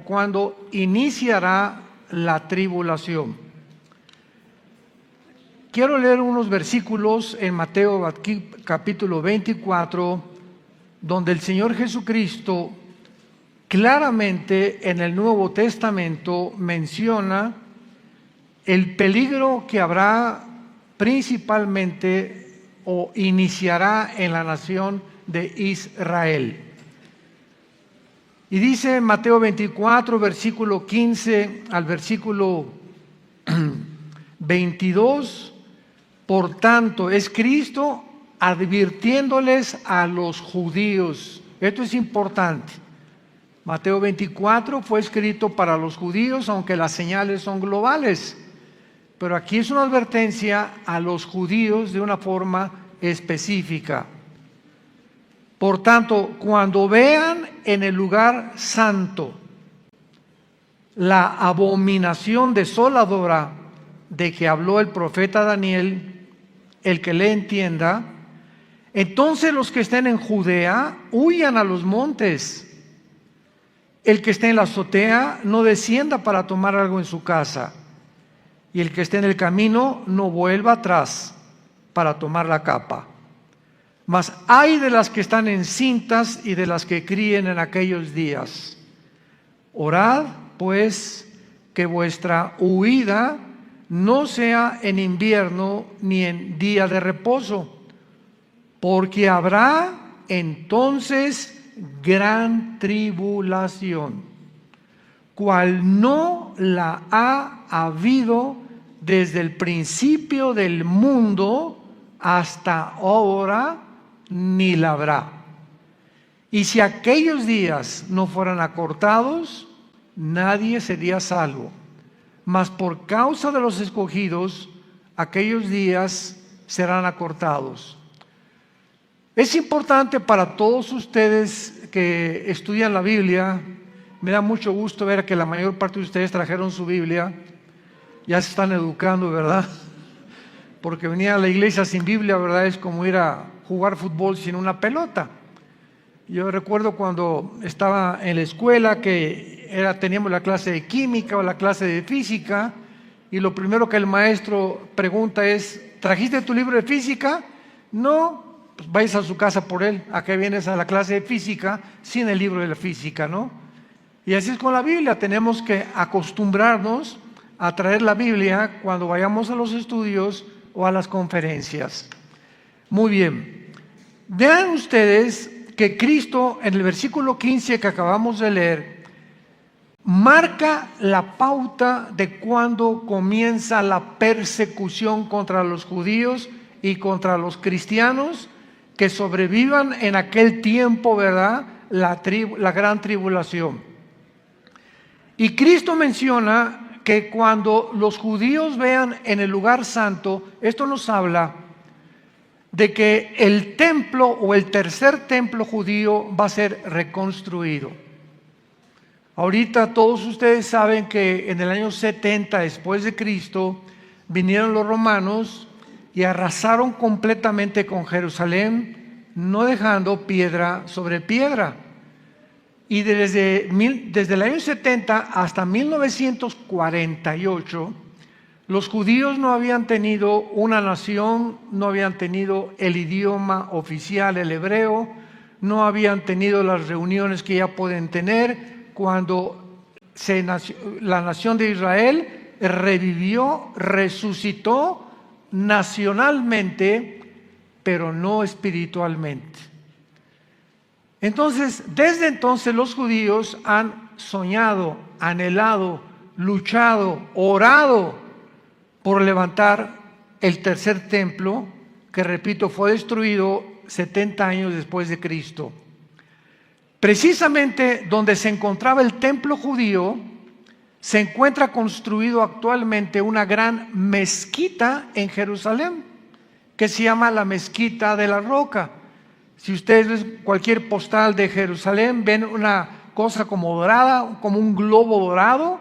cuando iniciará la tribulación. Quiero leer unos versículos en Mateo capítulo 24, donde el Señor Jesucristo claramente en el Nuevo Testamento menciona el peligro que habrá principalmente o iniciará en la nación de Israel. Y dice Mateo 24, versículo 15 al versículo 22, por tanto, es Cristo advirtiéndoles a los judíos. Esto es importante. Mateo 24 fue escrito para los judíos, aunque las señales son globales. Pero aquí es una advertencia a los judíos de una forma específica. Por tanto, cuando vean en el lugar santo la abominación desoladora de que habló el profeta Daniel, el que le entienda, entonces los que estén en Judea huyan a los montes. El que esté en la azotea no descienda para tomar algo en su casa, y el que esté en el camino no vuelva atrás para tomar la capa. Mas ay de las que están encintas y de las que críen en aquellos días. Orad, pues, que vuestra huida no sea en invierno ni en día de reposo, porque habrá entonces gran tribulación, cual no la ha habido desde el principio del mundo hasta ahora, ni la habrá. Y si aquellos días no fueran acortados, nadie sería salvo. Mas por causa de los escogidos, aquellos días serán acortados. Es importante para todos ustedes que estudian la Biblia. Me da mucho gusto ver que la mayor parte de ustedes trajeron su Biblia. Ya se están educando, ¿verdad? Porque venir a la iglesia sin Biblia, ¿verdad? Es como ir a jugar fútbol sin una pelota. Yo recuerdo cuando estaba en la escuela que teníamos la clase de química o la clase de física, y lo primero que el maestro pregunta es: ¿trajiste tu libro de física? No, pues vayas a su casa por él. ¿A qué vienes a la clase de física sin el libro de la física, no? Y así es con la Biblia. Tenemos que acostumbrarnos a traer la Biblia cuando vayamos a los estudios o a las conferencias. Muy bien. Vean ustedes que Cristo, en el versículo 15 que acabamos de leer, marca la pauta de cuando comienza la persecución contra los judíos y contra los cristianos que sobrevivan en aquel tiempo, ¿verdad? La gran tribulación. Y Cristo menciona que cuando los judíos vean en el lugar santo, esto nos habla de que el templo o el tercer templo judío va a ser reconstruido. Ahorita todos ustedes saben que en el año 70 después de Cristo vinieron los romanos y arrasaron completamente con Jerusalén, no dejando piedra sobre piedra. Y desde el año 70 hasta 1948, los judíos no habían tenido una nación, no habían tenido el idioma oficial, el hebreo, no habían tenido las reuniones que ya pueden tener cuando la nación de Israel revivió, resucitó nacionalmente, pero no espiritualmente. Entonces, desde entonces los judíos han soñado, anhelado, luchado, orado por levantar el tercer templo, que repito, fue destruido 70 años después de Cristo. Precisamente donde se encontraba el templo judío, se encuentra construido actualmente una gran mezquita en Jerusalén, que se llama la Mezquita de la Roca. Si ustedes ven cualquier postal de Jerusalén, ven una cosa como dorada, como un globo dorado.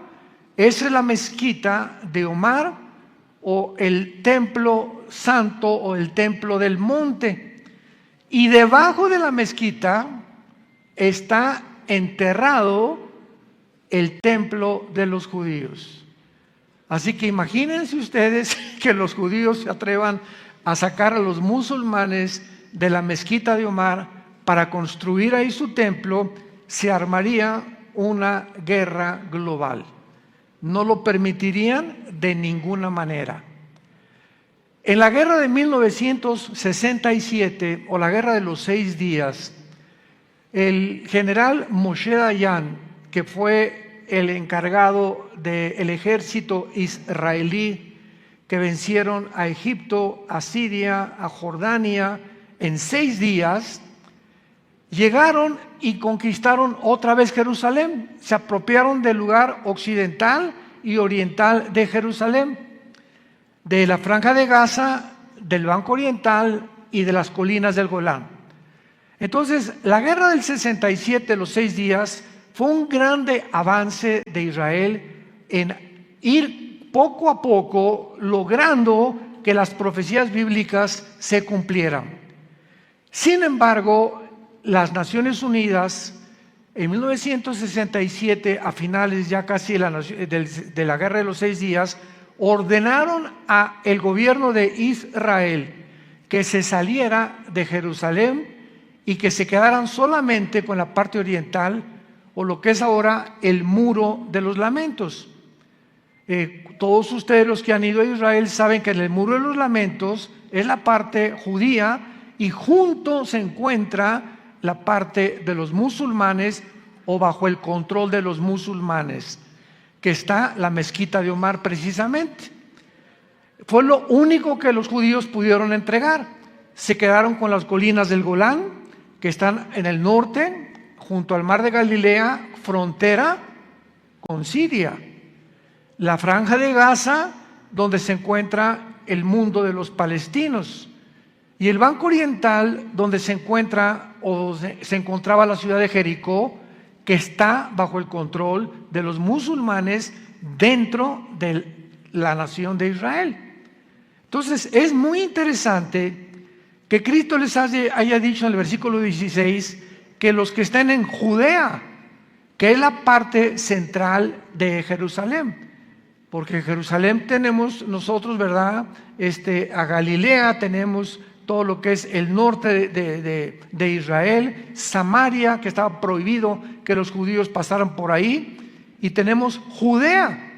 Esa es la mezquita de Omar, o el templo santo o el templo del monte. Y debajo de la mezquita está enterrado el templo de los judíos. Así que imagínense ustedes que los judíos se atrevan a sacar a los musulmanes de la mezquita de Omar para construir ahí su templo. Se armaría una guerra global. No lo permitirían de ninguna manera. En la guerra de 1967, o la guerra de los 6 días, el general Moshe Dayan, que fue el encargado del ejército israelí que vencieron a Egipto, a Siria, a Jordania en 6 días, llegaron y conquistaron otra vez Jerusalén. Se apropiaron del lugar occidental y oriental de Jerusalén, de la Franja de Gaza, del Banco Oriental y de las colinas del Golán. Entonces, la guerra del 67, los 6 días, fue un grande avance de Israel en ir poco a poco logrando que las profecías bíblicas se cumplieran. Sin embargo, las Naciones Unidas, en 1967, a finales ya casi de la guerra de los 6 días, ordenaron al gobierno de Israel que se saliera de Jerusalén y que se quedaran solamente con la parte oriental, o lo que es ahora el Muro de los Lamentos. Todos ustedes, los que han ido a Israel, saben que en el Muro de los Lamentos es la parte judía y junto se encuentra la parte de los musulmanes, o bajo el control de los musulmanes, que está la mezquita de Omar precisamente. Fue lo único que los judíos pudieron entregar. Se quedaron con las colinas del Golán, que están en el norte, junto al mar de Galilea, frontera con Siria. La Franja de Gaza, donde se encuentra el mundo de los palestinos. Y el Banco Oriental, donde se encuentra o se encontraba la ciudad de Jericó, que está bajo el control de los musulmanes dentro de la nación de Israel. Entonces, es muy interesante que Cristo les haya dicho en el versículo 16 que los que estén en Judea, que es la parte central de Jerusalén, porque en Jerusalén tenemos nosotros, ¿verdad? A Galilea tenemos todo lo que es el norte de Israel, Samaria, que estaba prohibido que los judíos pasaran por ahí, y tenemos Judea.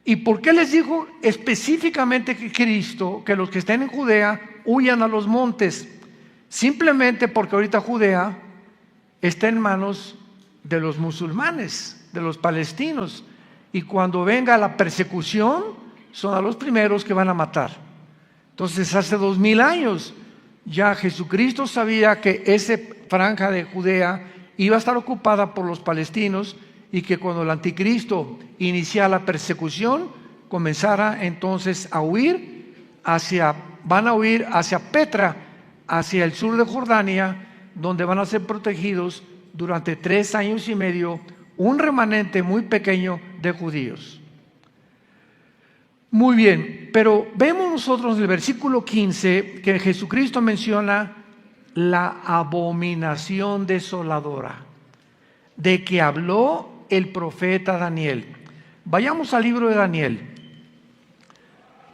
¿Y por qué les dijo específicamente que Cristo que los que estén en Judea huyan a los montes? Simplemente porque ahorita Judea está en manos de los musulmanes, de los palestinos, y cuando venga la persecución son a los primeros que van a matar. Entonces, hace 2000 años ya Jesucristo sabía que esa franja de Judea iba a estar ocupada por los palestinos, y que cuando el anticristo iniciara la persecución, comenzara entonces a huir van a huir hacia Petra, hacia el sur de Jordania, donde van a ser protegidos durante 3 años y medio, un remanente muy pequeño de judíos. Muy bien, pero vemos nosotros en el versículo 15 que Jesucristo menciona la abominación desoladora, de que habló el profeta Daniel. Vayamos al libro de Daniel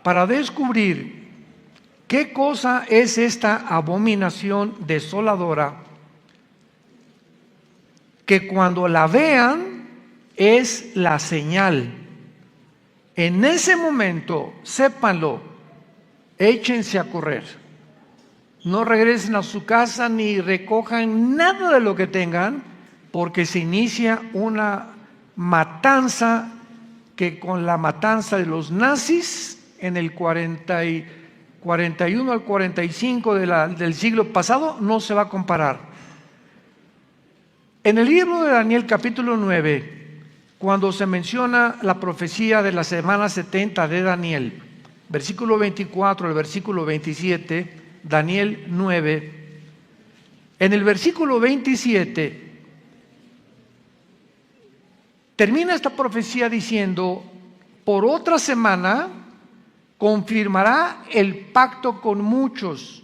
para descubrir qué cosa es esta abominación desoladora, que cuando la vean es la señal. En ese momento, sépanlo, échense a correr. No regresen a su casa ni recojan nada de lo que tengan, porque se inicia una matanza que, con la matanza de los nazis en el 41 al 45 del siglo pasado, no se va a comparar. En el libro de Daniel capítulo 9, cuando se menciona la profecía de la semana 70 de Daniel, versículo 24 al versículo 27, Daniel 9, en el versículo 27, termina esta profecía diciendo: por otra semana confirmará el pacto con muchos.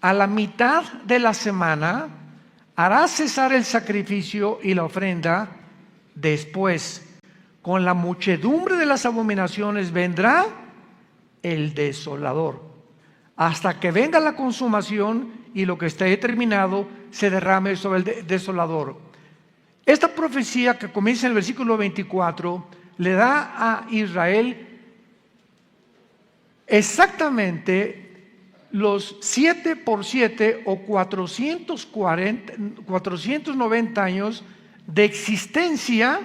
A la mitad de la semana hará cesar el sacrificio y la ofrenda, Después, con la muchedumbre de las abominaciones vendrá el desolador, hasta que venga la consumación y lo que esté determinado se derrame sobre el desolador. Esta profecía que comienza en el versículo 24 le da a Israel exactamente los 7 por 7 o 490 años de existencia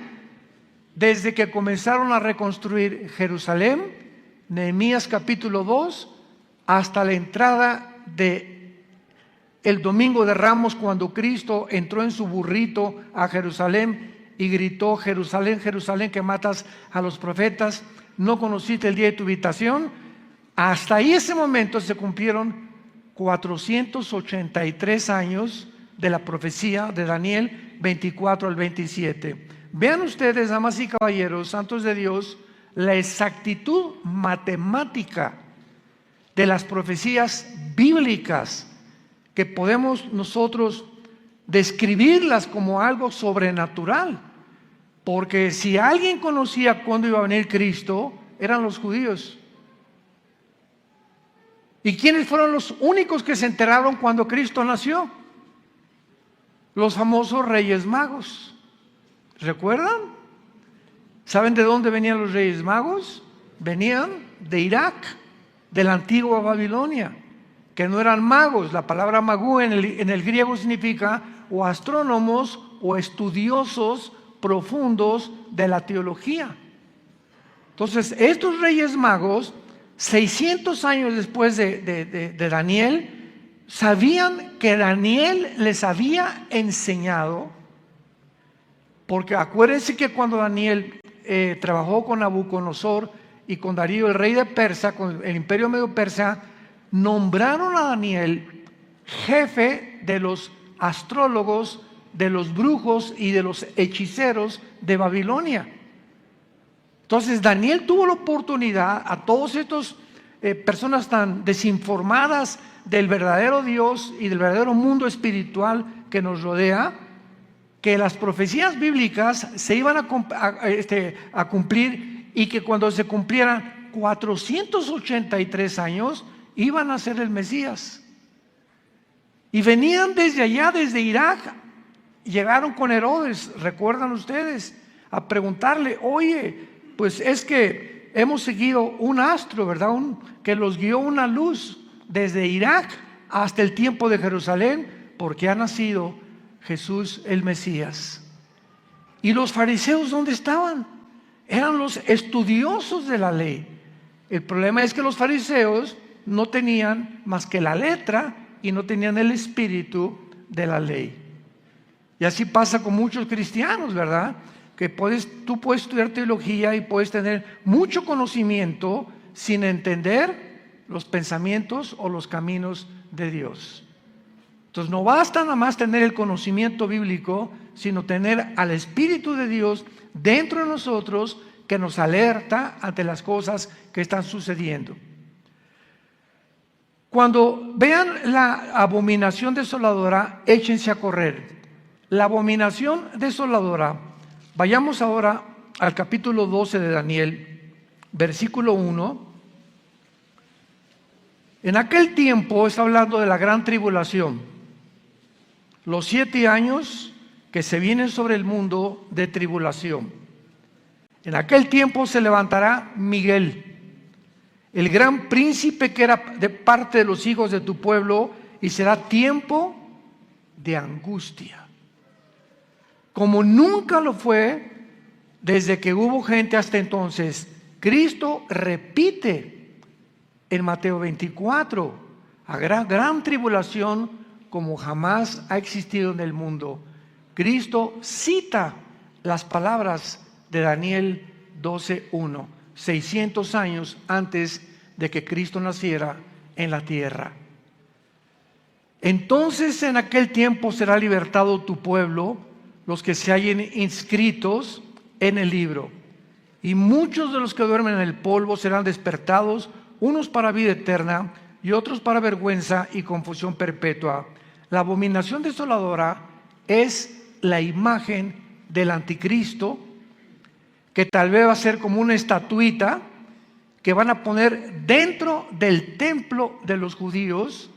desde que comenzaron a reconstruir Jerusalén, Nehemías capítulo 2, hasta la entrada de el Domingo de Ramos, cuando Cristo entró en su burrito a Jerusalén y gritó: Jerusalén, Jerusalén, que matas a los profetas, ¿no conociste el día de tu visitación? Hasta ahí, ese momento, se cumplieron 483 años de la profecía de Daniel 24 al 27. Vean ustedes, damas y caballeros, santos de Dios, la exactitud matemática de las profecías bíblicas, que podemos nosotros describirlas como algo sobrenatural. Porque si alguien conocía cuándo iba a venir Cristo, eran los judíos. ¿Y quiénes fueron los únicos que se enteraron cuando Cristo nació? Los famosos Reyes Magos. ¿Recuerdan? ¿Saben de dónde venían los Reyes Magos? Venían de Irak, de la antigua Babilonia, que no eran magos. La palabra magú en el griego significa o astrónomos o estudiosos profundos de la teología. Entonces, estos Reyes Magos, 600 años después de Daniel, sabían que Daniel les había enseñado, porque acuérdense que cuando Daniel trabajó con Nabucodonosor y con Darío, el rey de Persia, con el imperio medio persa, nombraron a Daniel jefe de los astrólogos, de los brujos y de los hechiceros de Babilonia. Entonces Daniel tuvo la oportunidad, a todos estos personas tan desinformadas del verdadero Dios y del verdadero mundo espiritual que nos rodea, que las profecías bíblicas se iban a cumplir, y que cuando se cumplieran 483 años iban a ser el Mesías. Y venían desde allá, desde Irak, llegaron con Herodes, recuerdan ustedes, a preguntarle: oye, pues es que hemos seguido un astro, ¿verdad? Que los guió una luz desde Irak hasta el tiempo de Jerusalén, porque ha nacido Jesús el Mesías. ¿Y los fariseos dónde estaban? Eran los estudiosos de la ley. El problema es que los fariseos no tenían más que la letra y no tenían el espíritu de la ley. Y así pasa con muchos cristianos, ¿verdad? Que tú puedes estudiar teología y puedes tener mucho conocimiento sin entender los pensamientos o los caminos de Dios. Entonces no basta nada más tener el conocimiento bíblico, sino tener al Espíritu de Dios dentro de nosotros, que nos alerta ante las cosas que están sucediendo. Cuando vean la abominación desoladora, échense a correr. La abominación desoladora, vayamos ahora al capítulo 12 de Daniel, versículo 1. En aquel tiempo, está hablando de la gran tribulación, los 7 años que se vienen sobre el mundo de tribulación. En aquel tiempo se levantará Miguel, el gran príncipe que era de parte de los hijos de tu pueblo, y será tiempo de angustia, como nunca lo fue desde que hubo gente hasta entonces. Cristo repite en Mateo 24, habrá gran tribulación como jamás ha existido en el mundo. Cristo cita las palabras de Daniel 12:1, 600 años antes de que Cristo naciera en la tierra. Entonces en aquel tiempo será libertado tu pueblo, los que se hallen inscritos en el libro. Y muchos de los que duermen en el polvo serán despertados, unos para vida eterna y otros para vergüenza y confusión perpetua. La abominación desoladora es la imagen del anticristo, que tal vez va a ser como una estatuita que van a poner dentro del templo de los judíos,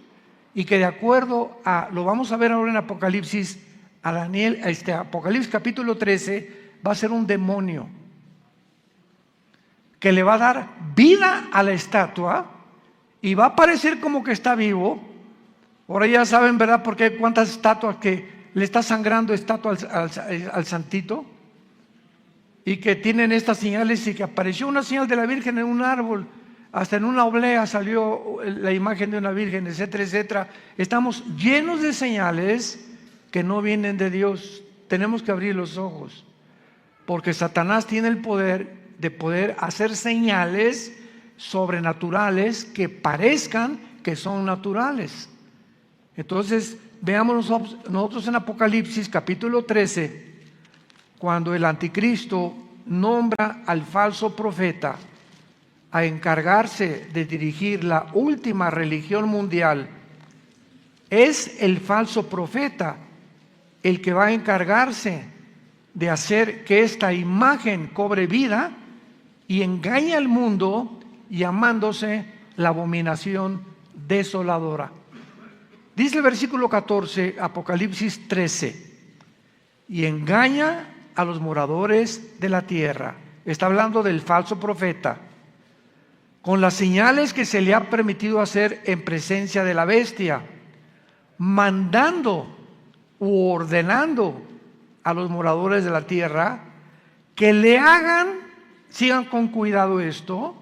y que de acuerdo a, lo vamos a ver ahora en Apocalipsis, Apocalipsis capítulo 13, va a ser un demonio que le va a dar vida a la estatua y va a parecer como que está vivo. Ahora ya saben, ¿verdad? Porque cuántas estatuas que le está sangrando estatua al santito, y que tienen estas señales, y que apareció una señal de la Virgen en un árbol, hasta en una oblea salió la imagen de una virgen, etcétera, etcétera. Estamos llenos de señales que no vienen de Dios. Tenemos que abrir los ojos, porque Satanás tiene el poder de poder hacer señales sobrenaturales que parezcan que son naturales. Entonces, veamos nosotros en Apocalipsis capítulo 13, cuando el anticristo nombra al falso profeta a encargarse de dirigir la última religión mundial. Es el falso profeta el que va a encargarse de hacer que esta imagen cobre vida y engañe al mundo, llamándose la abominación desoladora. Dice el versículo 14, Apocalipsis 13, y engaña a los moradores de la tierra. Está hablando del falso profeta, con las señales que se le ha permitido hacer en presencia de la bestia, mandando u ordenando a los moradores de la tierra que le hagan, sigan con cuidado esto,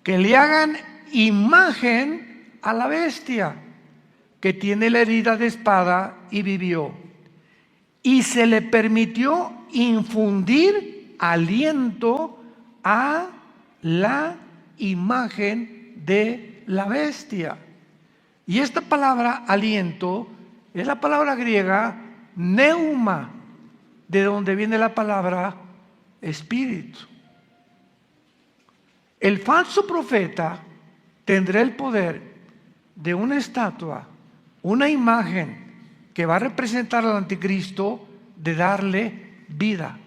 que le hagan imagen a la bestia que tiene la herida de espada y vivió, y se le permitió infundir aliento a la imagen de la bestia. Y esta palabra aliento es la palabra griega neuma, de donde viene la palabra espíritu. El falso profeta tendrá el poder de una estatua, una imagen que va a representar al anticristo, de darle vida,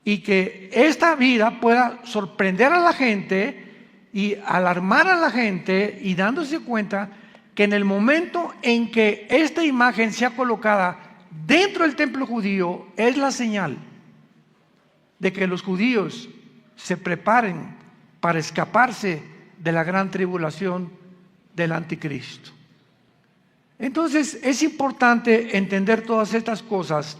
y que esta vida pueda sorprender a la gente y alarmar a la gente, y dándose cuenta que en el momento en que esta imagen sea colocada dentro del templo judío, es la señal de que los judíos se preparen para escaparse de la gran tribulación del anticristo. Entonces es importante entender todas estas cosas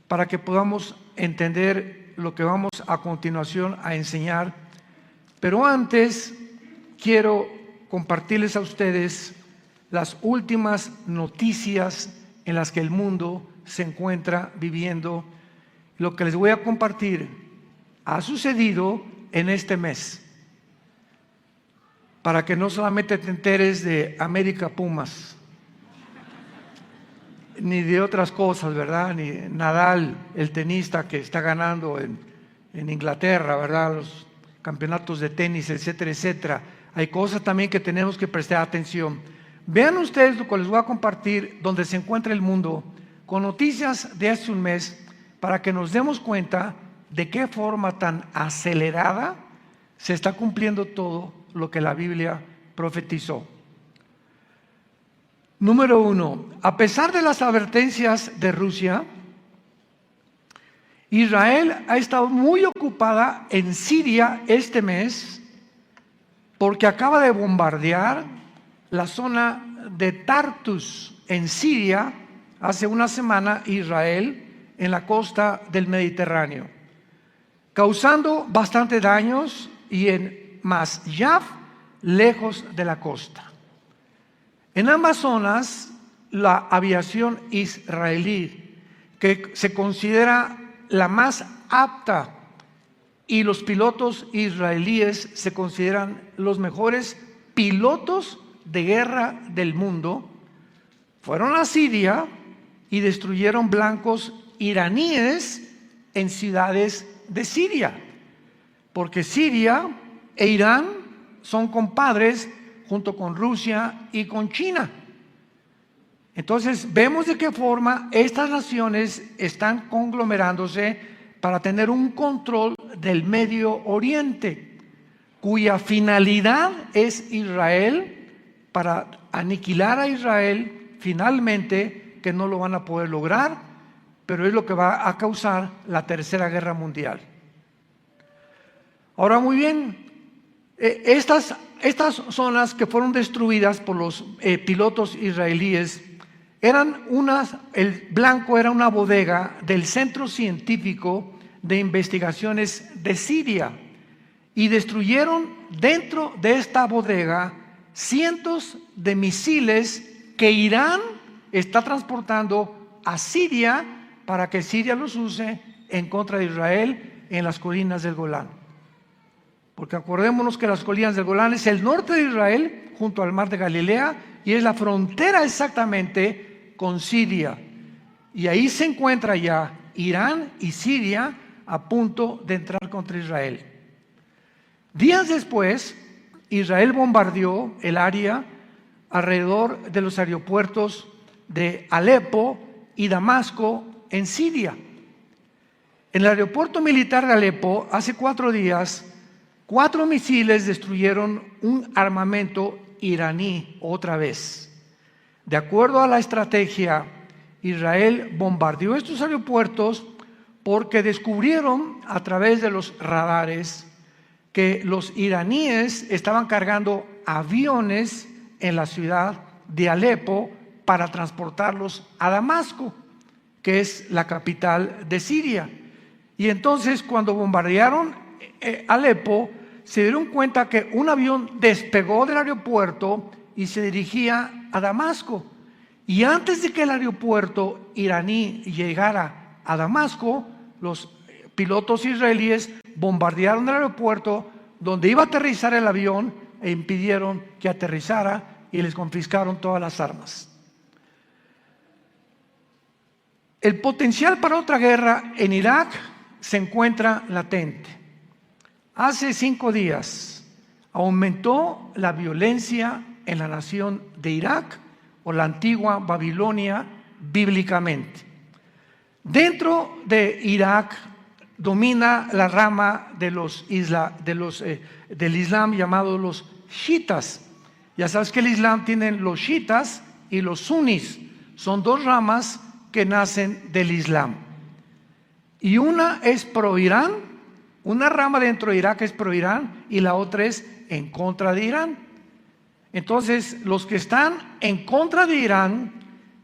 para que podamos entender lo que vamos a continuación a enseñar. Pero antes quiero compartirles a ustedes las últimas noticias en las que el mundo se encuentra viviendo. Lo que les voy a compartir ha sucedido en este mes, para que no solamente te enteres de América Pumas, ni de otras cosas, ¿verdad? Ni Nadal, el tenista que está ganando en Inglaterra, ¿verdad? Los campeonatos de tenis, etcétera, etcétera. Hay cosas también que tenemos que prestar atención. Vean ustedes lo que les voy a compartir, donde se encuentra el mundo, con noticias de hace un mes, para que nos demos cuenta de qué forma tan acelerada se está cumpliendo todo lo que la Biblia profetizó. Número 1, a pesar de las advertencias de Rusia, Israel ha estado muy ocupada en Siria este mes, porque acaba de bombardear la zona de Tartus en Siria hace una semana, Israel, en la costa del Mediterráneo, causando bastante daños, y en Masyaf, lejos de la costa. En ambas zonas, la aviación israelí, que se considera la más apta, y los pilotos israelíes se consideran los mejores pilotos de guerra del mundo, fueron a Siria y destruyeron blancos iraníes en ciudades de Siria, porque Siria e Irán son compadres junto con Rusia y con China. Entonces vemos de qué forma estas naciones están conglomerándose para tener un control del Medio Oriente, cuya finalidad es Israel, para aniquilar a Israel finalmente, que no lo van a poder lograr, pero es lo que va a causar la Tercera Guerra Mundial. Ahora, muy bien, estas zonas que fueron destruidas por los pilotos israelíes eran el blanco era una bodega del Centro Científico de Investigaciones de Siria, y destruyeron dentro de esta bodega cientos de misiles que Irán está transportando a Siria para que Siria los use en contra de Israel en las colinas del Golán. Porque acordémonos que las colinas del Golán es el norte de Israel junto al mar de Galilea y es la frontera exactamente con Siria. Y ahí se encuentra ya Irán y Siria a punto de entrar contra Israel. Días después, Israel bombardeó el área alrededor de los aeropuertos de Alepo y Damasco en Siria. En el aeropuerto militar de Alepo, hace 4 días, 4 misiles destruyeron un armamento iraní otra vez. De acuerdo a la estrategia, Israel bombardeó estos aeropuertos porque descubrieron a través de los radares que los iraníes estaban cargando aviones en la ciudad de Alepo para transportarlos a Damasco, que es la capital de Siria. Y entonces, cuando bombardearon Alepo, se dieron cuenta que un avión despegó del aeropuerto y se dirigía a Damasco. Y antes de que el aeropuerto iraní llegara a Damasco, los pilotos israelíes bombardearon el aeropuerto donde iba a aterrizar el avión e impidieron que aterrizara y les confiscaron todas las armas. El potencial para otra guerra en Irak se encuentra latente. Hace 5 días aumentó la violencia en la nación de Irak, o la antigua Babilonia bíblicamente. Dentro de Irak domina la rama del Islam llamado los chiitas. Ya sabes que el Islam tiene los chiitas y los sunis. Son 2 ramas que nacen del Islam. Y una es pro Irán, una rama dentro de Irak es pro Irán y la otra es en contra de Irán. Entonces, los que están en contra de Irán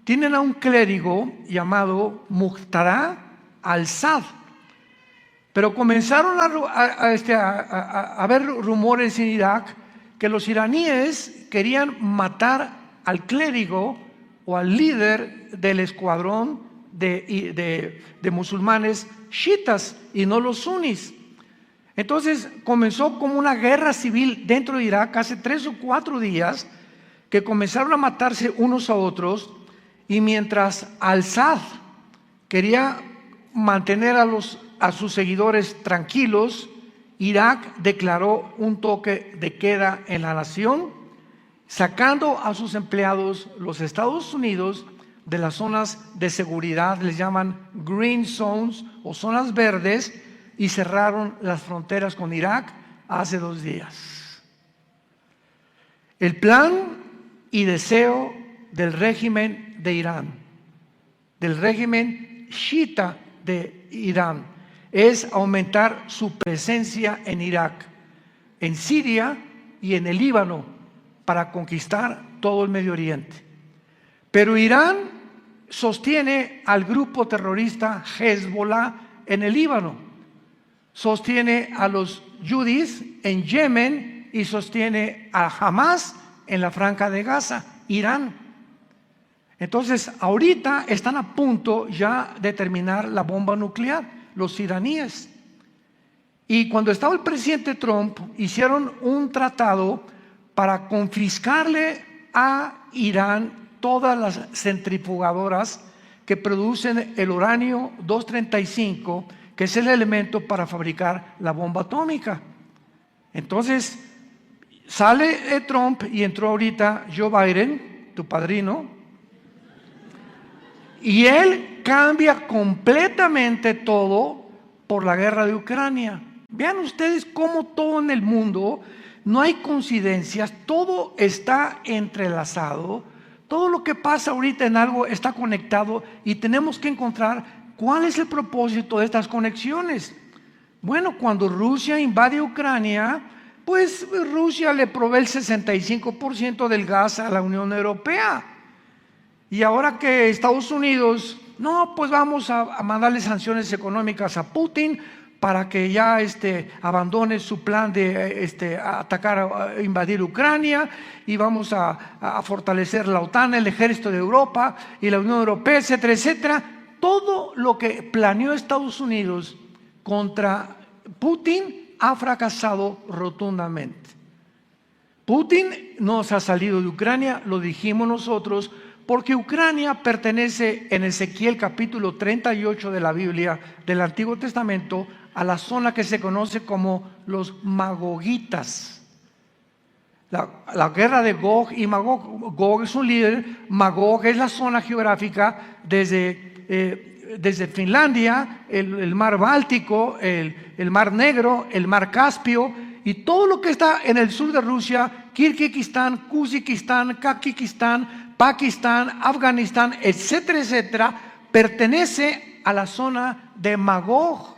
tienen a un clérigo llamado Muqtada al-Sadr. Pero comenzaron a haber rumores en Irak que los iraníes querían matar al clérigo o al líder del escuadrón de musulmanes chiitas y no los sunis. Entonces comenzó como una guerra civil dentro de Irak hace 3 o 4 días, que comenzaron a matarse unos a otros, y mientras al-Sadr quería mantener a sus seguidores tranquilos, Irak declaró un toque de queda en la nación, sacando a sus empleados, los Estados Unidos, de las zonas de seguridad, les llaman green zones o zonas verdes, y cerraron las fronteras con Irak hace 2 días. El plan y deseo del régimen de Irán, del régimen chiita de Irán, es aumentar su presencia en Irak, en Siria y en el Líbano para conquistar todo el Medio Oriente. Pero Irán sostiene al grupo terrorista Hezbollah en el Líbano, sostiene a los yudis en Yemen y sostiene a Hamas en la Franja de Gaza, Irán. Entonces, ahorita están a punto ya de terminar la bomba nuclear, los iraníes. Y cuando estaba el presidente Trump, hicieron un tratado para confiscarle a Irán todas las centrifugadoras que producen el uranio 235, que es el elemento para fabricar la bomba atómica. Entonces, sale Trump y entró ahorita Joe Biden, tu padrino, Y él cambia completamente todo por la guerra de Ucrania. Vean ustedes cómo todo en el mundo, no hay coincidencias, todo está entrelazado, todo lo que pasa ahorita en algo está conectado y tenemos que encontrar cuál es el propósito de estas conexiones. Bueno, cuando Rusia invade Ucrania, pues Rusia le provee el 65% del gas a la Unión Europea. Y ahora que Estados Unidos, no, pues vamos a mandarle sanciones económicas a Putin para que ya abandone su plan de atacar, invadir Ucrania, y vamos a fortalecer la OTAN, el ejército de Europa y la Unión Europea, etcétera, etcétera. Todo lo que planeó Estados Unidos contra Putin ha fracasado rotundamente. Putin no se ha salido de Ucrania, lo dijimos nosotros, porque Ucrania pertenece en Ezequiel capítulo 38 de la Biblia del Antiguo Testamento a la zona que se conoce como los magogitas. La guerra de Gog y Magog. Gog es un líder, Magog es la zona geográfica desde Finlandia, el mar Báltico, el mar Negro, el mar Caspio y todo lo que está en el sur de Rusia, Kirguistán, Kazajistán, Kazajistán, Pakistán, Afganistán, etcétera, etcétera, pertenece a la zona de Magog.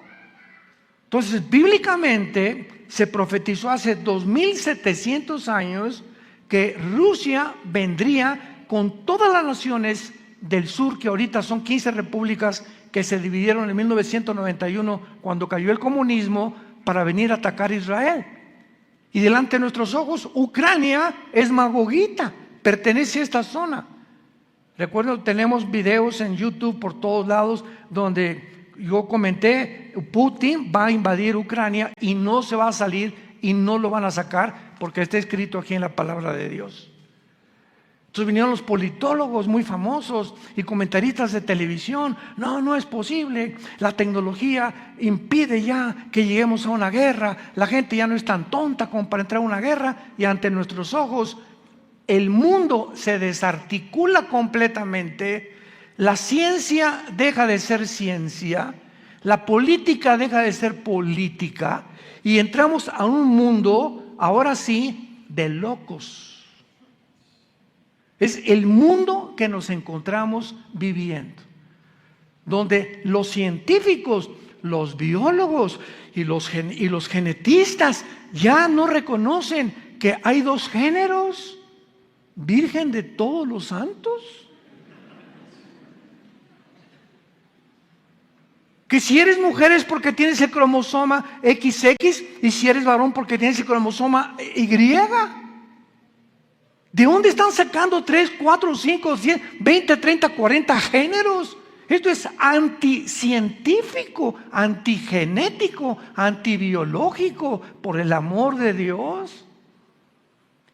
Entonces, bíblicamente se profetizó hace 2700 años que Rusia vendría con todas las naciones del sur, que ahorita son 15 repúblicas que se dividieron en 1991 cuando cayó el comunismo, para venir a atacar a Israel. Y delante de nuestros ojos, Ucrania es magogita, pertenece a esta zona. Recuerdo, tenemos videos en YouTube por todos lados donde yo comenté, Putin va a invadir Ucrania y no se va a salir y no lo van a sacar porque está escrito aquí en la palabra de Dios. Entonces vinieron los politólogos muy famosos y comentaristas de televisión. No es posible, la tecnología impide ya que lleguemos a una guerra, la gente ya no es tan tonta como para entrar a una guerra, y ante nuestros ojos el mundo se desarticula completamente, la ciencia deja de ser ciencia, la política deja de ser política y entramos a un mundo, ahora sí, de locos. Es el mundo que nos encontramos viviendo, donde los científicos, los biólogos y los genetistas ya no reconocen que hay dos géneros, Virgen de todos los santos. Que si eres mujer es porque tienes el cromosoma XX y si eres varón porque tienes el cromosoma Y. ¿De dónde están sacando 3, 4, 5, 10, 20, 30, 40 géneros? Esto es anticientífico, antigenético, antibiológico, por el amor de Dios.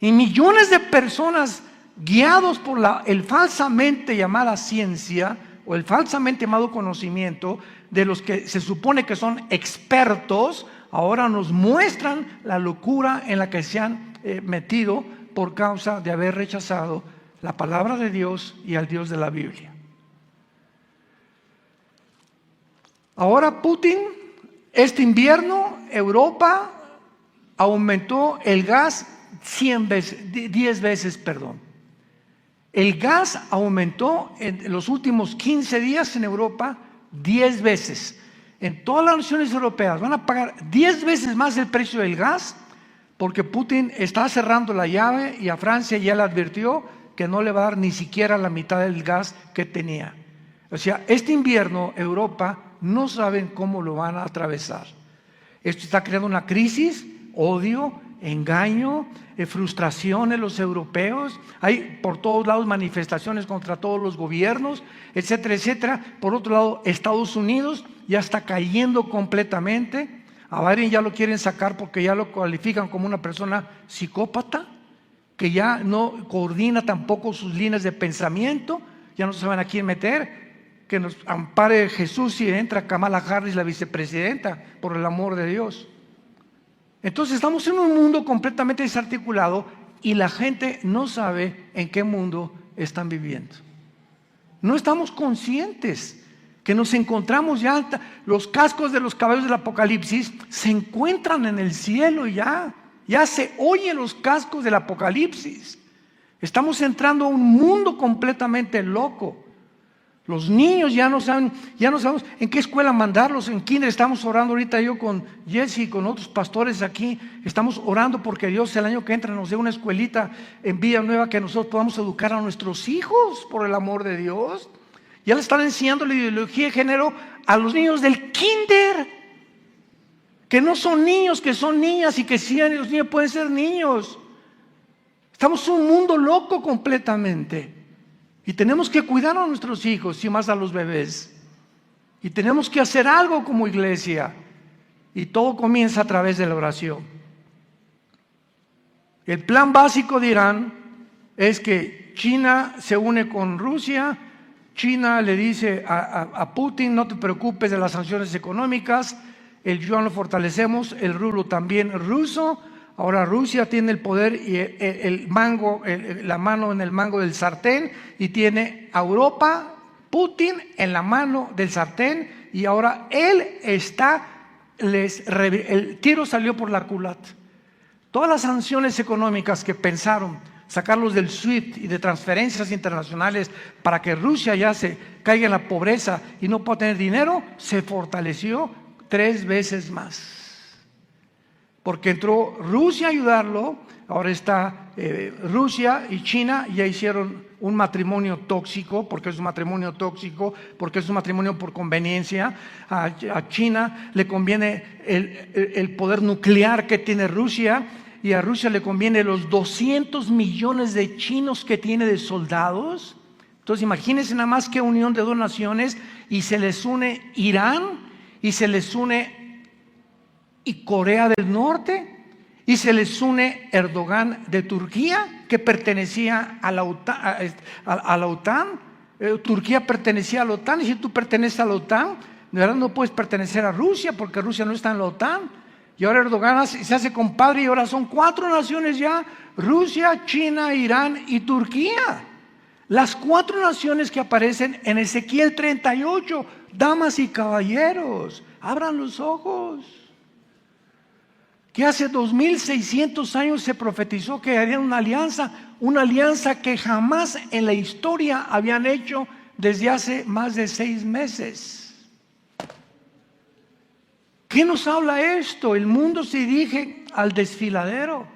Y millones de personas guiados por el falsamente llamada ciencia o el falsamente llamado conocimiento de los que se supone que son expertos, ahora nos muestran la locura en la que se han metido por causa de haber rechazado la palabra de Dios y al Dios de la Biblia. Ahora Putin, este invierno, Europa aumentó el gas 10 veces. El gas aumentó en los últimos 15 días en Europa 10 veces. En todas las naciones europeas van a pagar 10 veces más el precio del gas, porque Putin está cerrando la llave y a Francia ya le advirtió que no le va a dar ni siquiera la mitad del gas que tenía. O sea, este invierno Europa no saben cómo lo van a atravesar. Esto está creando una crisis, odio, engaño, frustración en los europeos. Hay por todos lados manifestaciones contra todos los gobiernos, etcétera, etcétera. Por otro lado, Estados Unidos ya está cayendo completamente. A Biden ya lo quieren sacar porque ya lo califican como una persona psicópata, que ya no coordina tampoco sus líneas de pensamiento, ya no saben a quién meter. Que nos ampare Jesús si entra Kamala Harris, la vicepresidenta, por el amor de Dios. Entonces estamos en un mundo completamente desarticulado y la gente no sabe en qué mundo están viviendo. No estamos conscientes que nos encontramos ya, los cascos de los caballos del Apocalipsis se encuentran en el cielo ya se oyen los cascos del Apocalipsis. Estamos entrando a un mundo completamente loco. Los niños ya no sabemos en qué escuela mandarlos, en kinder. Estamos orando ahorita yo con Jesse y con otros pastores aquí. Estamos orando porque Dios el año que entra nos dé una escuelita en Villanueva que nosotros podamos educar a nuestros hijos por el amor de Dios. Ya le están enseñando la ideología de género a los niños del kinder, que no son niños, que son niñas, y que sí, los niños pueden ser niños. Estamos en un mundo loco completamente. Y tenemos que cuidar a nuestros hijos y más a los bebés. Y tenemos que hacer algo como iglesia. Y todo comienza a través de la oración. El plan básico de Irán es que China se une con Rusia. China le dice a Putin: no te preocupes de las sanciones económicas, el yuan lo fortalecemos, el rublo también ruso. Ahora Rusia tiene el poder y la mano en el mango del sartén, y tiene a Europa, Putin, en la mano del sartén, y ahora él el tiro salió por la culata. Todas las sanciones económicas que pensaron sacarlos del SWIFT y de transferencias internacionales para que Rusia ya se caiga en la pobreza y no pueda tener dinero, se fortaleció 3 veces más. Porque entró Rusia a ayudarlo. Ahora está Rusia y China ya hicieron un matrimonio tóxico, porque es un matrimonio tóxico, porque es un matrimonio por conveniencia. A China le conviene el poder nuclear que tiene Rusia, y a Rusia le conviene los 200 millones de chinos que tiene de soldados. Entonces imagínense nada más que unión de 2 naciones, y se les une Irán, y se les une y Corea del Norte, y se les une Erdogan de Turquía, que pertenecía a la OTAN. Turquía pertenecía a la OTAN, y si tú perteneces a la OTAN, de verdad no puedes pertenecer a Rusia, porque Rusia no está en la OTAN. Y ahora Erdogan se hace compadre, y ahora son 4 naciones ya: Rusia, China, Irán y Turquía. Las 4 naciones que aparecen en Ezequiel 38. Damas y caballeros, abran los ojos. Que hace 2600 años se profetizó que harían una alianza que jamás en la historia habían hecho desde hace más de 6 meses. ¿Qué nos habla esto? El mundo se dirige al desfiladero,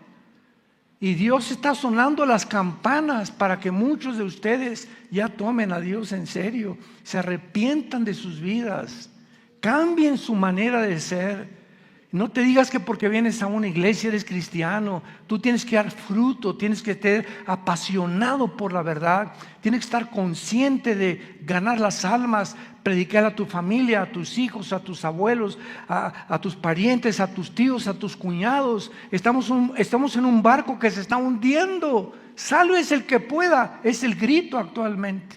y Dios está sonando las campanas para que muchos de ustedes ya tomen a Dios en serio, se arrepientan de sus vidas, cambien su manera de ser. No te digas que porque vienes a una iglesia eres cristiano. Tú tienes que dar fruto, tienes que estar apasionado por la verdad, tienes que estar consciente de ganar las almas, predicar a tu familia, a tus hijos, a tus abuelos, a tus parientes, a tus tíos, a tus cuñados. Estamos en un barco que se está hundiendo. Sálvese el que pueda, es el grito actualmente.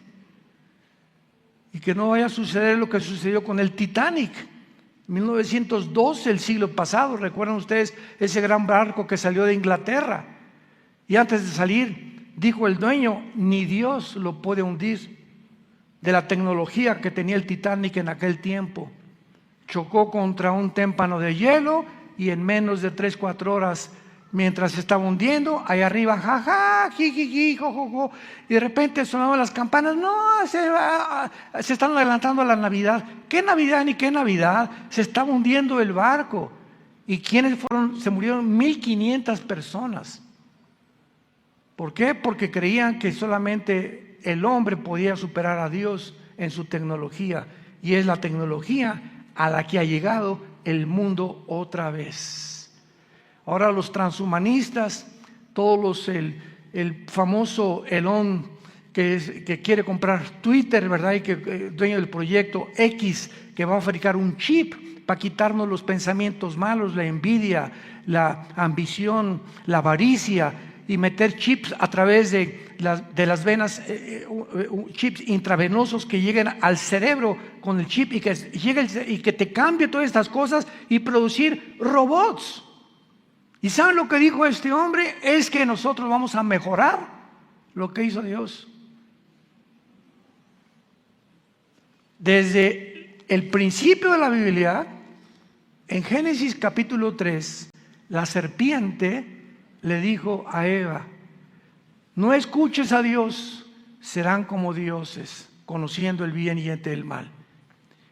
Y que no vaya a suceder lo que sucedió con el Titanic. 1912, el siglo pasado. ¿Recuerdan ustedes ese gran barco que salió de Inglaterra? Y antes de salir, dijo el dueño: ni Dios lo puede hundir. De la tecnología que tenía el Titanic en aquel tiempo. Chocó contra un témpano de hielo, y en menos de 3-4 horas, mientras se estaba hundiendo, ahí arriba, jaja, jijiji, jojojo, y de repente sonaban las campanas. No, se están adelantando a la Navidad. ¿Qué Navidad ni qué Navidad? Se estaba hundiendo el barco. ¿Y quiénes fueron? Se murieron 1500 personas. ¿Por qué? Porque creían que solamente el hombre podía superar a Dios en su tecnología, y es la tecnología a la que ha llegado el mundo otra vez. Ahora los transhumanistas, todos el famoso Elon que quiere comprar Twitter, ¿verdad? Y que dueño del proyecto X, que va a fabricar un chip para quitarnos los pensamientos malos, la envidia, la ambición, la avaricia, y meter chips a través de las venas, chips intravenosos que lleguen al cerebro con el chip, y que te cambie todas estas cosas, y producir robots. ¿Y saben lo que dijo este hombre? Es que nosotros vamos a mejorar lo que hizo Dios. Desde el principio de la Biblia, en Génesis capítulo 3, la serpiente le dijo a Eva: no escuches a Dios, serán como dioses, conociendo el bien y el mal.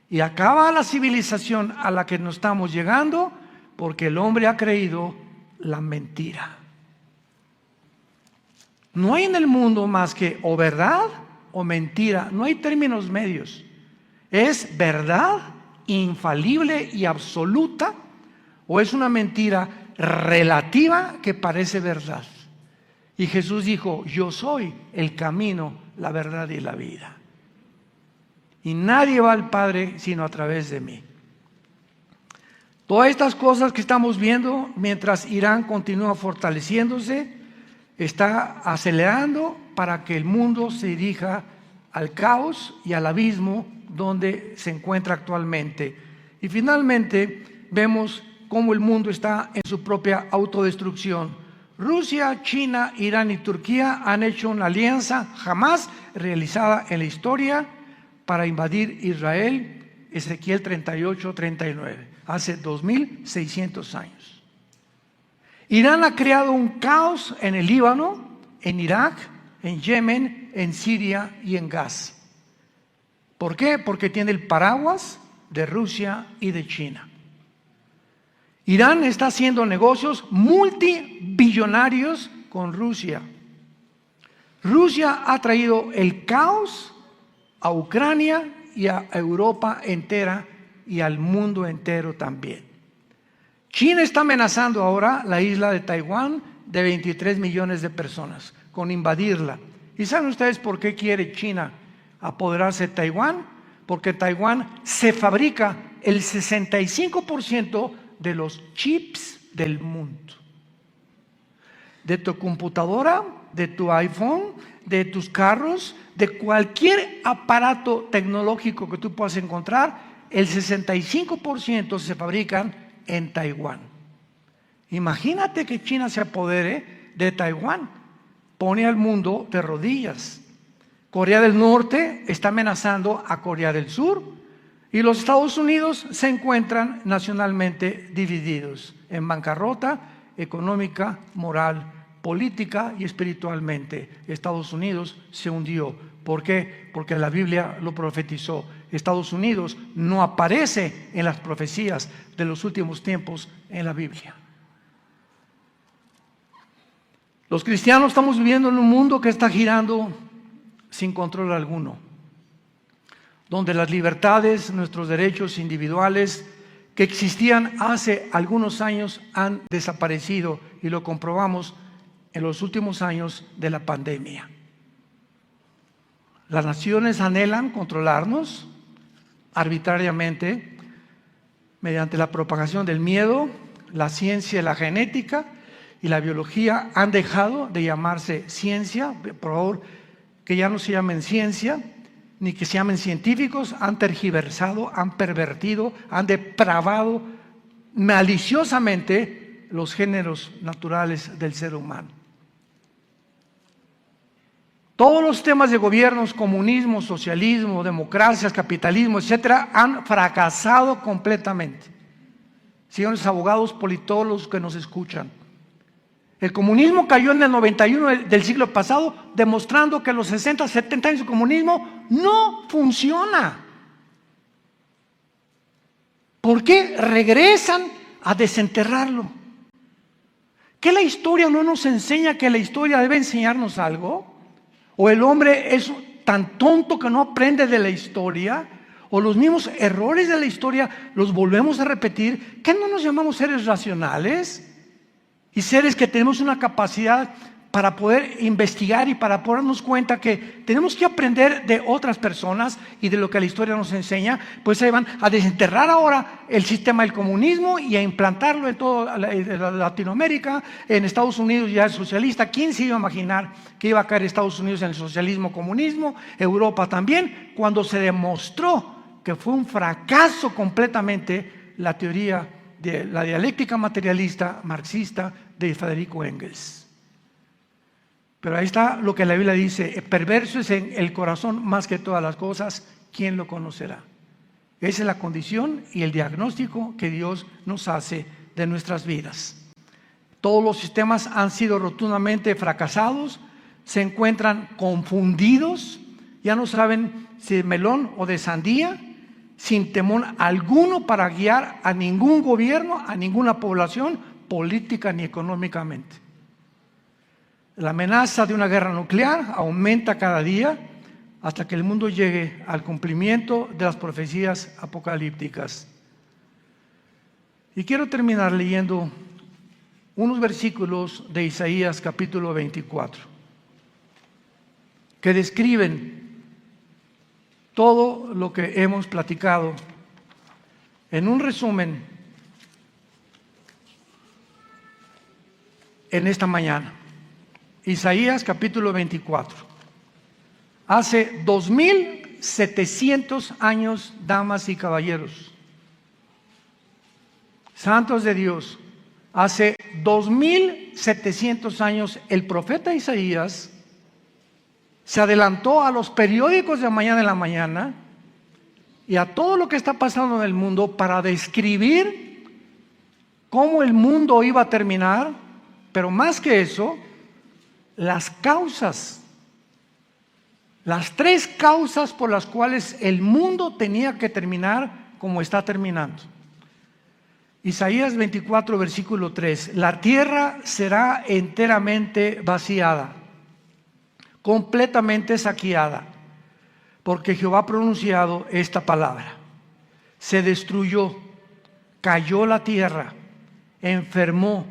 Y acaba la civilización a la que nos estamos llegando porque el hombre ha creído la mentira. No hay en el mundo más que o verdad o mentira, no hay términos medios. ¿Es verdad infalible y absoluta o es una mentira relativa que parece verdad? Y Jesús dijo: yo soy el camino, la verdad y la vida. Y nadie va al Padre sino a través de mí. Todas estas cosas que estamos viendo, mientras Irán continúa fortaleciéndose, está acelerando para que el mundo se dirija al caos y al abismo donde se encuentra actualmente. Y finalmente vemos cómo el mundo está en su propia autodestrucción. Rusia, China, Irán y Turquía han hecho una alianza jamás realizada en la historia para invadir Israel. Ezequiel 38-39, hace 2600 años. Irán ha creado un caos en el Líbano, en Irak, en Yemen, en Siria y en Gaza. ¿Por qué? Porque tiene el paraguas de Rusia y de China. Irán está haciendo negocios multibillonarios con Rusia. Rusia ha traído el caos a Ucrania y a Europa entera y al mundo entero también. China está amenazando ahora la isla de Taiwán de 23 millones de personas con invadirla. ¿Y saben ustedes por qué quiere China apoderarse de Taiwán? Porque en Taiwán se fabrica el 65% de los chips del mundo. De tu computadora, de tu iPhone, de tus carros, de cualquier aparato tecnológico que tú puedas encontrar, el 65% se fabrican en Taiwán. Imagínate que China se apodere de Taiwán, pone al mundo de rodillas. Corea del Norte está amenazando a Corea del Sur y los Estados Unidos se encuentran nacionalmente divididos, en bancarrota económica, moral, política y espiritualmente. Estados Unidos se hundió. ¿Por qué? Porque la Biblia lo profetizó. Estados Unidos no aparece en las profecías de los últimos tiempos en la Biblia. Los cristianos estamos viviendo en un mundo que está girando sin control alguno, donde las libertades, nuestros derechos individuales que existían hace algunos años han desaparecido, y lo comprobamos en los últimos años de la pandemia. Las naciones anhelan controlarnos arbitrariamente mediante la propagación del miedo. La ciencia, la genética y la biología han dejado de llamarse ciencia. Por favor, que ya no se llamen ciencia, ni que se llamen científicos. Han tergiversado, han pervertido, han depravado maliciosamente los géneros naturales del ser humano. Todos los temas de gobiernos, comunismo, socialismo, democracias, capitalismo, etcétera, han fracasado completamente. Señores abogados, politólogos que nos escuchan, el comunismo cayó en el 91 del siglo pasado, demostrando que los 60, 70 años de comunismo no funciona. ¿Por qué regresan a desenterrarlo? ¿Que la historia no nos enseña que la historia debe enseñarnos algo? ¿O el hombre es tan tonto que no aprende de la historia? ¿O los mismos errores de la historia los volvemos a repetir? ¿Qué no nos llamamos seres racionales? Y seres que tenemos una capacidad para poder investigar y para poder darnos cuenta que tenemos que aprender de otras personas y de lo que la historia nos enseña. Pues se van a desenterrar ahora el sistema del comunismo y a implantarlo en toda Latinoamérica. En Estados Unidos ya es socialista. ¿Quién se iba a imaginar que iba a caer Estados Unidos en el socialismo, comunismo? Europa también, cuando se demostró que fue un fracaso completamente la teoría de la dialéctica materialista marxista de Federico Engels. Pero ahí está lo que la Biblia dice: perverso es en el corazón más que todas las cosas, ¿quién lo conocerá? Esa es la condición y el diagnóstico que Dios nos hace de nuestras vidas. Todos los sistemas han sido rotundamente fracasados, se encuentran confundidos, ya no saben si de melón o de sandía, sin temor alguno para guiar a ningún gobierno, a ninguna población, política ni económicamente. La amenaza de una guerra nuclear aumenta cada día hasta que el mundo llegue al cumplimiento de las profecías apocalípticas. Y quiero terminar leyendo unos versículos de Isaías capítulo 24, que describen todo lo que hemos platicado en un resumen en esta mañana. Isaías capítulo 24. Hace 2700 años, damas y caballeros, santos de Dios, hace 2700 años el profeta Isaías se adelantó a los periódicos de mañana en la mañana y a todo lo que está pasando en el mundo para describir cómo el mundo iba a terminar, pero más que eso, las causas, las 3 causas por las cuales el mundo tenía que terminar como está terminando. Isaías 24, versículo 3, la tierra será enteramente vaciada, completamente saqueada, porque Jehová ha pronunciado esta palabra. Se destruyó, cayó la tierra, enfermó,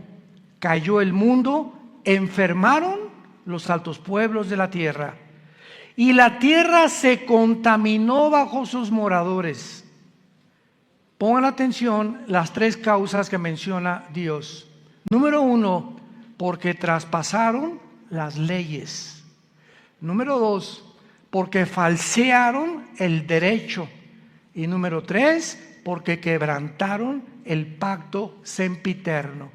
cayó el mundo, enfermaron los altos pueblos de la tierra, y la tierra se contaminó bajo sus moradores. Pongan atención las 3 causas que menciona Dios. Número 1, porque traspasaron las leyes. Número 2, porque falsearon el derecho. Y número 3, porque quebrantaron el pacto sempiterno.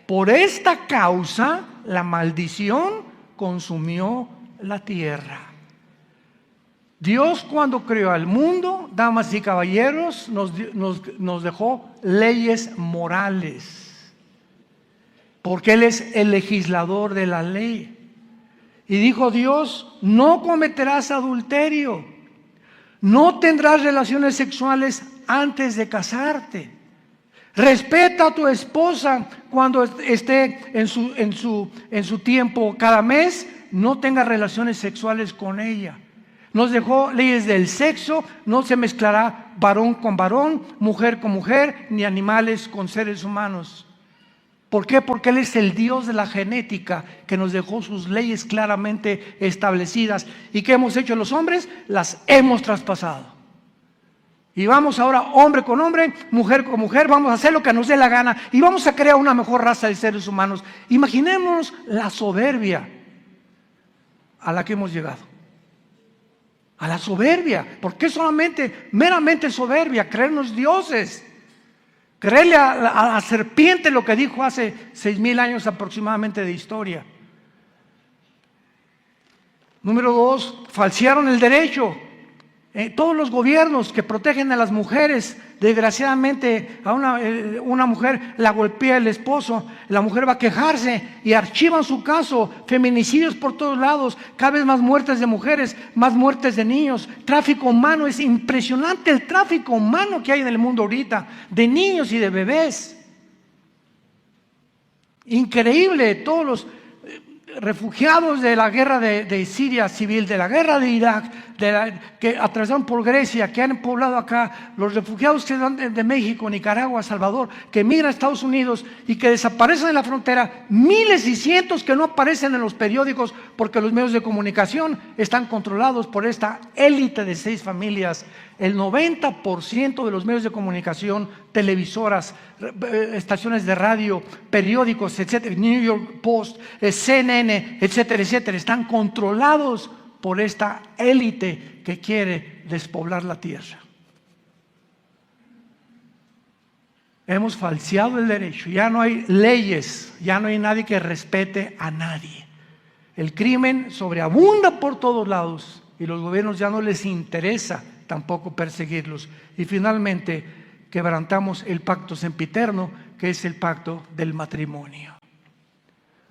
Por esta causa, la maldición consumió la tierra. Dios, cuando creó al mundo, damas y caballeros, nos dejó leyes morales, porque Él es el legislador de la ley. Y dijo Dios: no cometerás adulterio, no tendrás relaciones sexuales antes de casarte, respeta a tu esposa cuando esté en su tiempo cada mes, no tengas relaciones sexuales con ella. Nos dejó leyes del sexo: no se mezclará varón con varón, mujer con mujer, ni animales con seres humanos. ¿Por qué? Porque Él es el Dios de la genética, que nos dejó sus leyes claramente establecidas. ¿Y qué hemos hecho los hombres? Las hemos traspasado. Y vamos ahora hombre con hombre, mujer con mujer, vamos a hacer lo que nos dé la gana y vamos a crear una mejor raza de seres humanos. Imaginémonos la soberbia a la que hemos llegado. A la soberbia. ¿Por qué solamente, meramente soberbia? Creernos dioses. Creerle a la serpiente lo que dijo hace 6,000 años aproximadamente de historia. Número 2, falsearon el derecho. Todos los gobiernos que protegen a las mujeres, desgraciadamente a una mujer la golpea el esposo, la mujer va a quejarse y archivan su caso. Feminicidios por todos lados, cada vez más muertes de mujeres, más muertes de niños, tráfico humano. Es impresionante el tráfico humano que hay en el mundo ahorita, de niños y de bebés. Increíble. Todos los refugiados de la guerra de Siria civil, de la guerra de Irak, que atravesaron por Grecia, que han poblado acá, los refugiados que van de México, Nicaragua, Salvador, que migran a Estados Unidos y que desaparecen en la frontera, miles y cientos que no aparecen en los periódicos porque los medios de comunicación están controlados por esta élite de 6 familias. El 90% de los medios de comunicación, televisoras, estaciones de radio, periódicos, etcétera, New York Post, CNN, etcétera, etcétera, están controlados por esta élite que quiere despoblar la tierra. Hemos falseado el derecho, ya no hay leyes, ya no hay nadie que respete a nadie. El crimen sobreabunda por todos lados y los gobiernos ya no les interesa tampoco perseguirlos. Y finalmente, quebrantamos el pacto sempiterno, que es el pacto del matrimonio.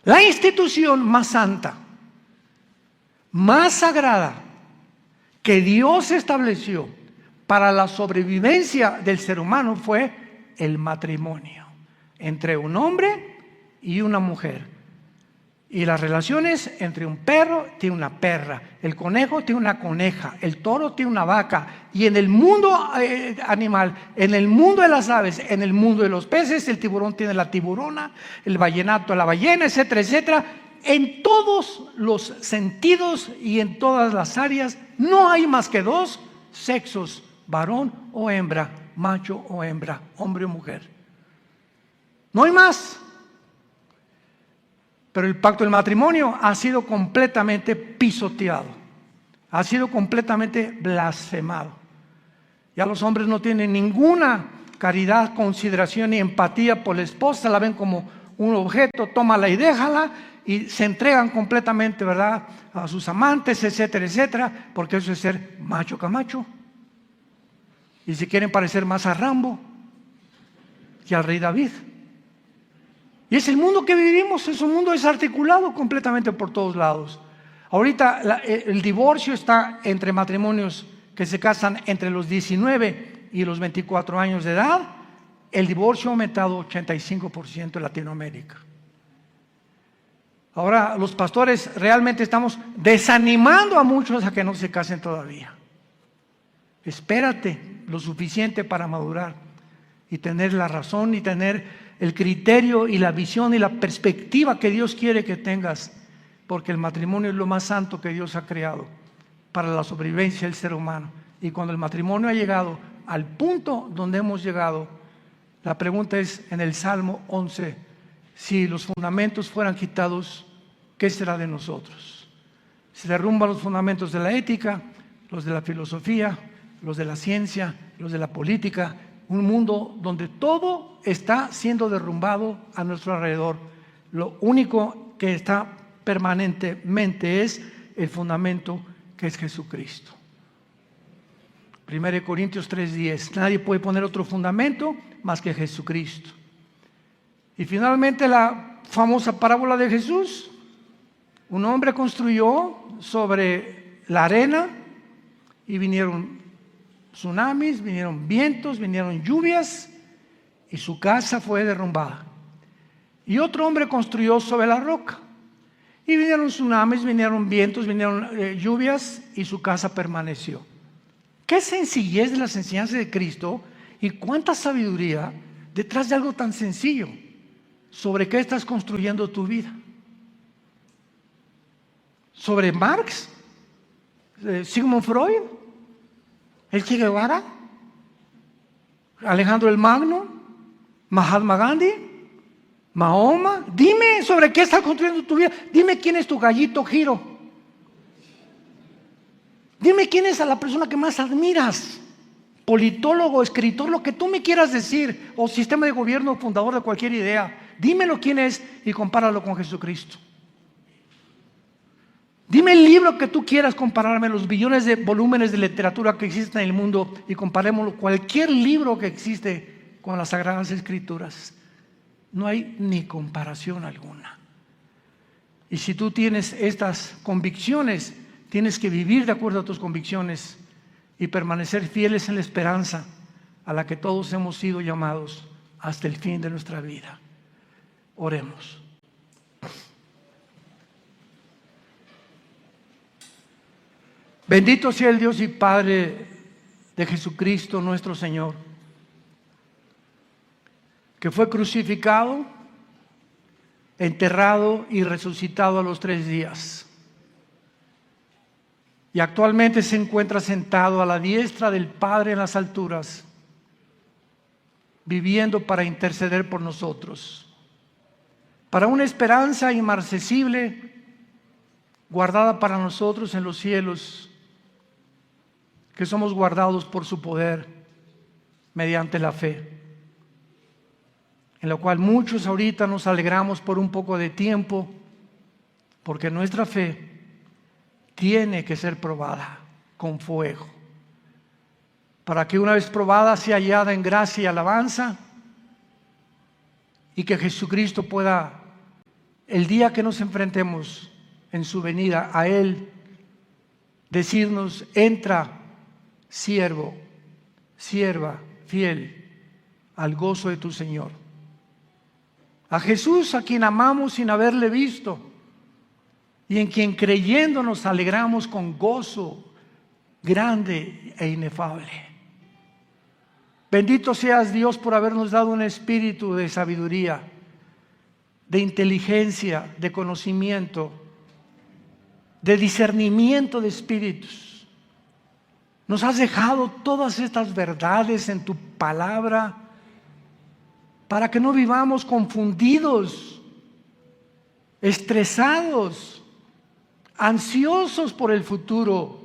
La institución más santa, más sagrada, que Dios estableció para la sobrevivencia del ser humano fue el matrimonio entre un hombre y una mujer. Y las relaciones entre un perro tiene una perra, el conejo tiene una coneja, el toro tiene una vaca. Y en el mundo animal, en el mundo de las aves, en el mundo de los peces, el tiburón tiene la tiburona, el ballenato la ballena, etcétera, etcétera. En todos los sentidos y en todas las áreas no hay más que dos sexos, varón o hembra, macho o hembra, hombre o mujer. No hay más. Pero el pacto del matrimonio ha sido completamente pisoteado, ha sido completamente blasfemado. Ya los hombres no tienen ninguna caridad, consideración ni empatía por la esposa, la ven como un objeto, tómala y déjala, y se entregan completamente, ¿verdad?, a sus amantes, etcétera, etcétera, porque eso es ser macho camacho. Y si quieren parecer más a Rambo que al rey David. Y es el mundo que vivimos, es un mundo desarticulado completamente por todos lados. Ahorita el divorcio está entre matrimonios que se casan entre los 19 y los 24 años de edad. El divorcio ha aumentado 85% en Latinoamérica. Ahora los pastores realmente estamos desanimando a muchos a que no se casen todavía. Espérate lo suficiente para madurar y tener la razón y tener el criterio y la visión y la perspectiva que Dios quiere que tengas, porque el matrimonio es lo más santo que Dios ha creado para la sobrevivencia del ser humano. Y cuando el matrimonio ha llegado al punto donde hemos llegado, la pregunta es en el Salmo 11, si los fundamentos fueran quitados, ¿qué será de nosotros? Se derrumban los fundamentos de la ética, los de la filosofía, los de la ciencia, los de la política, un mundo donde todo está siendo derrumbado a nuestro alrededor. Lo único que está permanentemente es el fundamento, que es Jesucristo. 1 Corintios 3:10, nadie puede poner otro fundamento más que Jesucristo. Y finalmente la famosa parábola de Jesús. Un hombre construyó sobre la arena y vinieron tsunamis, vinieron vientos, vinieron lluvias y su casa fue derrumbada. Y otro hombre construyó sobre la roca y vinieron tsunamis, vinieron vientos, vinieron lluvias y su casa permaneció. Qué sencillez de las enseñanzas de Cristo y cuánta sabiduría detrás de algo tan sencillo. ¿Sobre qué estás construyendo tu vida? ¿Sobre Marx? ¿Sigmund Freud? ¿El Che Guevara? ¿Alejandro el Magno? ¿Mahatma Gandhi? ¿Mahoma? Dime sobre qué estás construyendo tu vida. Dime quién es tu gallito Giro. Dime quién es a la persona que más admiras. Politólogo, escritor, lo que tú me quieras decir, o sistema de gobierno, fundador de cualquier idea. Dímelo quién es y compáralo con Jesucristo. Dime el libro que tú quieras compararme, los billones de volúmenes de literatura que existen en el mundo, y comparémoslo cualquier libro que existe con las Sagradas Escrituras. No hay ni comparación alguna. Y si tú tienes estas convicciones, tienes que vivir de acuerdo a tus convicciones y permanecer fieles en la esperanza a la que todos hemos sido llamados hasta el fin de nuestra vida. Oremos. Bendito sea el Dios y Padre de Jesucristo nuestro Señor, que fue crucificado, enterrado y resucitado a los 3 días. Y actualmente se encuentra sentado a la diestra del Padre en las alturas, viviendo para interceder por nosotros, para una esperanza inmarcesible, guardada para nosotros en los cielos, que somos guardados por su poder mediante la fe, en la cual muchos ahorita nos alegramos por un poco de tiempo, porque nuestra fe tiene que ser probada con fuego. para que una vez probada sea hallada en gracia y alabanza, y que Jesucristo pueda, el día que nos enfrentemos en su venida a Él, decirnos: entra, siervo, sierva fiel, al gozo de tu Señor. A Jesús, a quien amamos sin haberle visto, y en quien creyendo nos alegramos con gozo grande e inefable. Bendito seas, Dios, por habernos dado un espíritu de sabiduría, de inteligencia, de conocimiento, de discernimiento de espíritus. Nos has dejado todas estas verdades en tu palabra para que no vivamos confundidos, estresados, ansiosos por el futuro.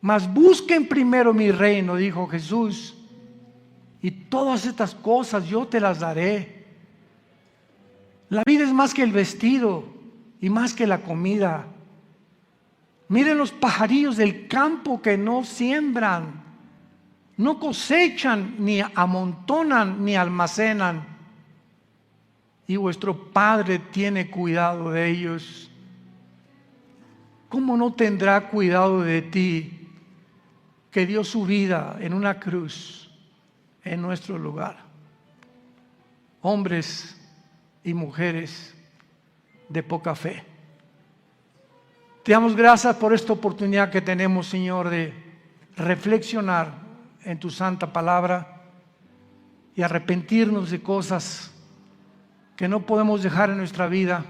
Mas busquen primero mi reino, dijo Jesús, y todas estas cosas yo te las daré. La vida es más que el vestido y más que la comida. Miren los pajarillos del campo, que no siembran, no cosechan, ni amontonan, ni almacenan, y vuestro Padre tiene cuidado de ellos. ¿Cómo no tendrá cuidado de ti, que dio su vida en una cruz en nuestro lugar? Hombres y mujeres de poca fe, te damos gracias por esta oportunidad que tenemos, Señor, de reflexionar en tu santa palabra y arrepentirnos de cosas que no podemos dejar en nuestra vida,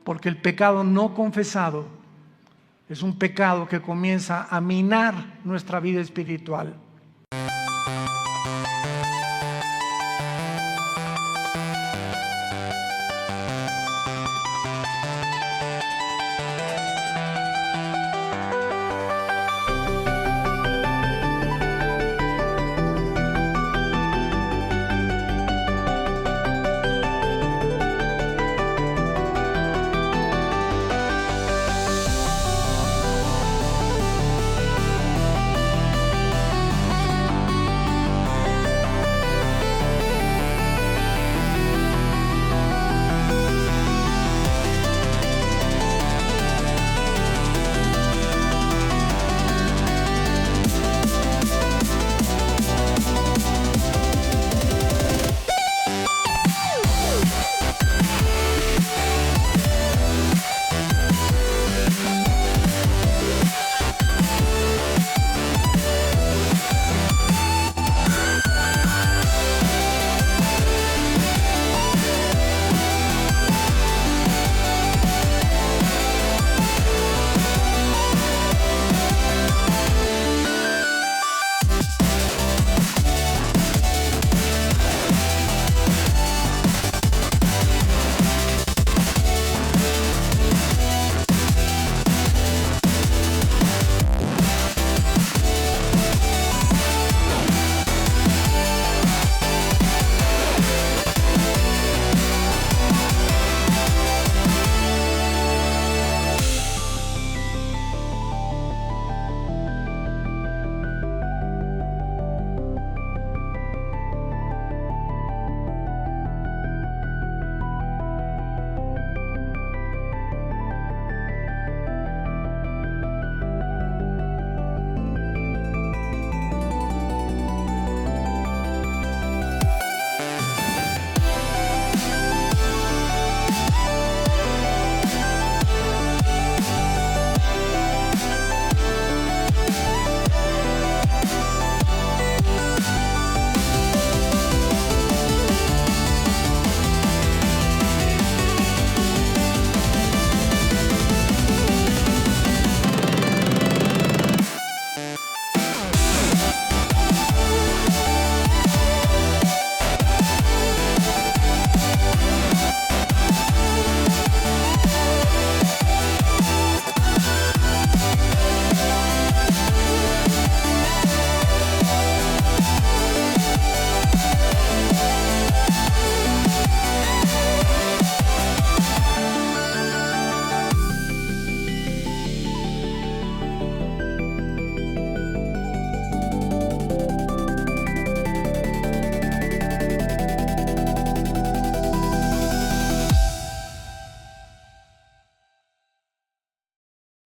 porque el pecado no confesado es un pecado que comienza a minar nuestra vida espiritual.